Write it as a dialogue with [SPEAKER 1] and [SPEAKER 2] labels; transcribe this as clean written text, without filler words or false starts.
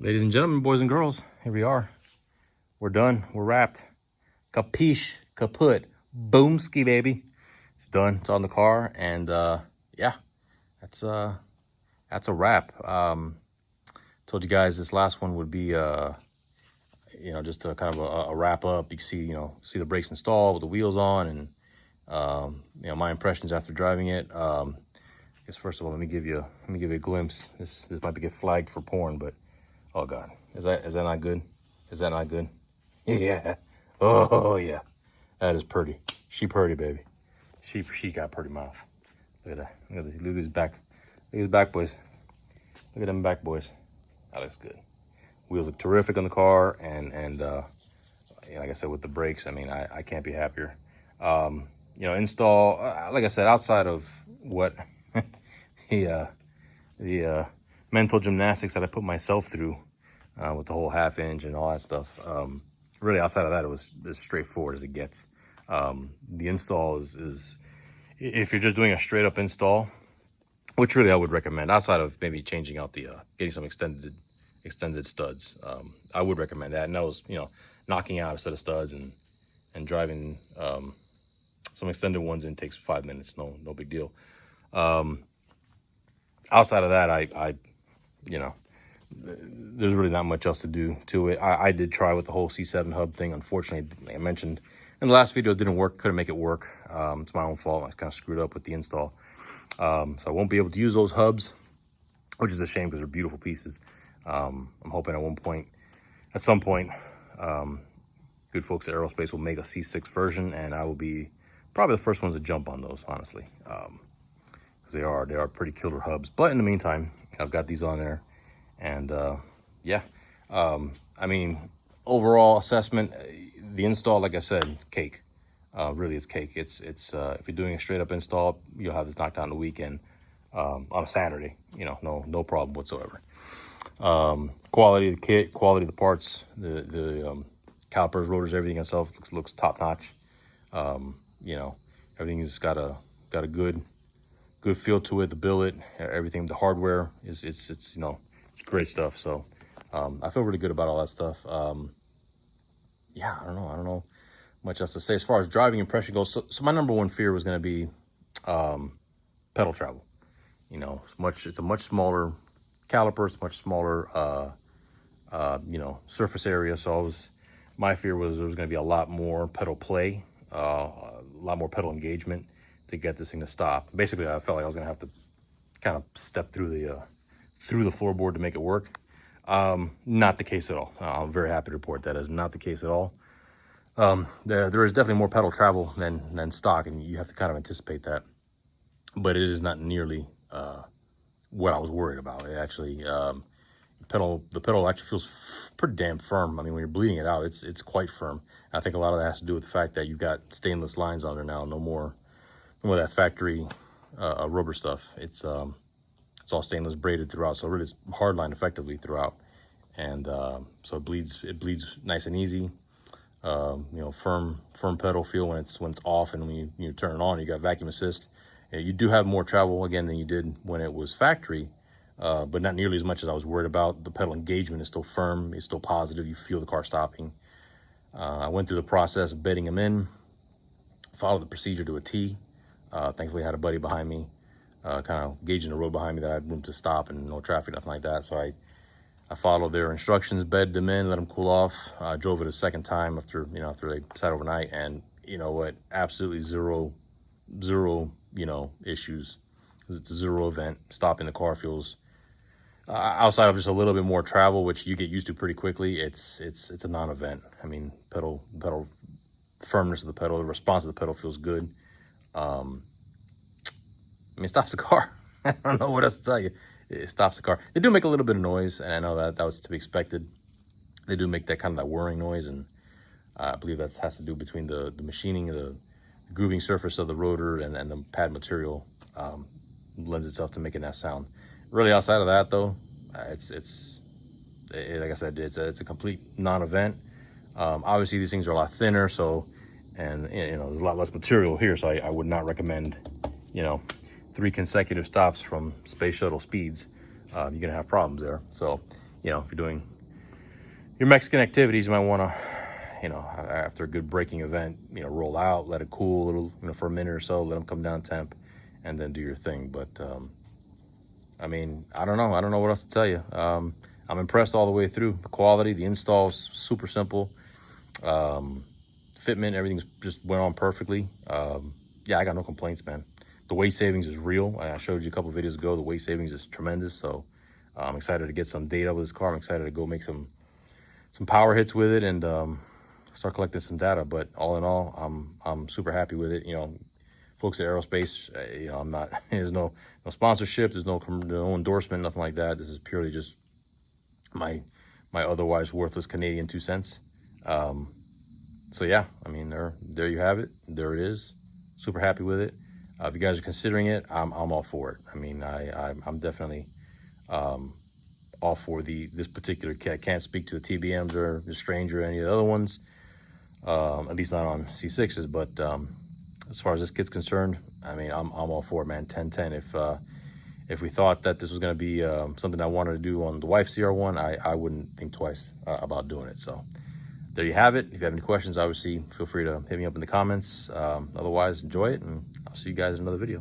[SPEAKER 1] Ladies and gentlemen, boys and girls, here we are. We're done. We're wrapped. Capiche, kaput, boomski, baby. It's done. It's on the car, and yeah, that's a wrap. Told you guys this last one would be just a kind of a wrap up. You can see the brakes installed with the wheels on, and my impressions after driving it. I guess first of all, let me give you a glimpse. This might get flagged for porn, but oh god, is that not good? Is that not good? Yeah. Oh yeah, that is pretty. She pretty, baby. She got pretty mouth. Look at that. Look at his back. Look at his back, boys. Look at them back, boys. That looks good. Wheels look terrific on the car, and like I said, with the brakes, I mean, I can't be happier. Install, like I said, outside of what the mental gymnastics that I put myself through with the whole half inch and all that stuff. Really, outside of that, it was as straightforward as it gets. The install is if you're just doing a straight up install, which really I would recommend, outside of maybe changing out the getting some extended studs. I would recommend that. And that was, knocking out a set of studs and driving some extended ones in takes 5 minutes. No big deal. Outside of that, I there's really not much else to do to it. I did try with the whole C7 hub thing. Unfortunately, like I mentioned in the last video, it didn't work. Couldn't make it work. It's my own fault. I kind of screwed up with the install. So I won't be able to use those hubs, which is a shame because they're beautiful pieces. I'm hoping at some point, good folks at Aerospace will make a C6 version, and I will be probably the first ones to jump on those, honestly, because they are pretty killer hubs. But in the meantime, I've got these on there, and yeah, I mean, overall assessment, the install, like I said, cake. Really, it's cake. It's if you're doing a straight up install, you'll have this knocked out in the weekend on a Saturday. No problem whatsoever. Quality of the kit, quality of the parts, the calipers, rotors, everything itself looks top notch. Everything's got a good feel to it. The billet, everything, the hardware it's great stuff. So I feel really good about all that stuff. Yeah, I don't know much else to say as far as driving impression goes. So my number one fear was going to be pedal travel. It's a much smaller caliper, it's much smaller surface area. So my fear was there was going to be a lot more pedal play, a lot more pedal engagement to get this thing to stop. Basically, I felt like I was going to have to kind of step through the floorboard to make it work. Not the case at all. I'm very happy to report that is not the case at all. There is definitely more pedal travel than stock, and you have to kind of anticipate that. But it is not nearly what I was worried about. It actually, the pedal actually feels pretty damn firm. I mean, when you're bleeding it out, it's quite firm. And I think a lot of that has to do with the fact that you've got stainless lines on there now. No more of that factory rubber stuff. It's all stainless braided throughout, so really it's hard line effectively throughout, and so it bleeds nice and easy. Firm pedal feel when it's off, and when you turn it on, you got vacuum assist. You do have more travel again than you did when it was factory, but not nearly as much as I was worried about. The pedal engagement is still firm, it's still positive. You feel the car stopping. I went through the process of bedding them in, followed the procedure to a T. Thankfully, I had a buddy behind me, kind of gauging the road behind me that I had room to stop and no traffic, nothing like that. So I followed their instructions, bedded them in, let them cool off. Drove it a second time after they sat overnight, and you know what? Absolutely zero issues. It's a zero event. Stopping the car feels, outside of just a little bit more travel, which you get used to pretty quickly, it's a non-event. I mean, pedal firmness of the pedal, the response of the pedal feels good. It stops the car. I don't know what else to tell you. It stops the car. They do make a little bit of noise, and I know that was to be expected. They do make that whirring noise, and I believe that has to do between the machining, the grooving surface of the rotor and the pad material lends itself to making that sound. Really, outside of that, though, it's like I said, it's a complete non-event. Obviously, these things are a lot thinner, and there's a lot less material here, so I would not recommend 3 consecutive stops from space shuttle speeds. You're gonna have problems there. So you know, if you're doing your Mexican activities, you might want to, you know, after a good braking event, you know, roll out, let it cool a little, you know, for a minute or so, let them come down temp, and then do your thing. But I mean, I don't know what else to tell you. I'm impressed all the way through. The quality, the installs, super simple. Fitment, everything's just went on perfectly. Yeah, I got no complaints, man. The weight savings is real. I showed you a couple of videos ago. The weight savings is tremendous. So I'm excited to get some data with this car. I'm excited to go make some power hits with it and start collecting some data. But all in all, I'm super happy with it. You know, folks at Aerospace, you know, I'm not. There's no sponsorship. There's no endorsement, nothing like that. This is purely just my otherwise worthless Canadian 2 cents. So yeah, I mean, there you have it. There it is. Super happy with it. If you guys are considering it, I'm all for it. I mean, I'm definitely all for this particular kit. I can't speak to the TBMs or the Strange or any of the other ones, at least not on C6s. But as far as this kit's concerned, I mean, I'm all for it, man. 10-10. If we thought that this was going to be something I wanted to do on the wife's CR1, I wouldn't think twice about doing it. So there you have it. If you have any questions, obviously, feel free to hit me up in the comments. Otherwise, enjoy it, and I'll see you guys in another video.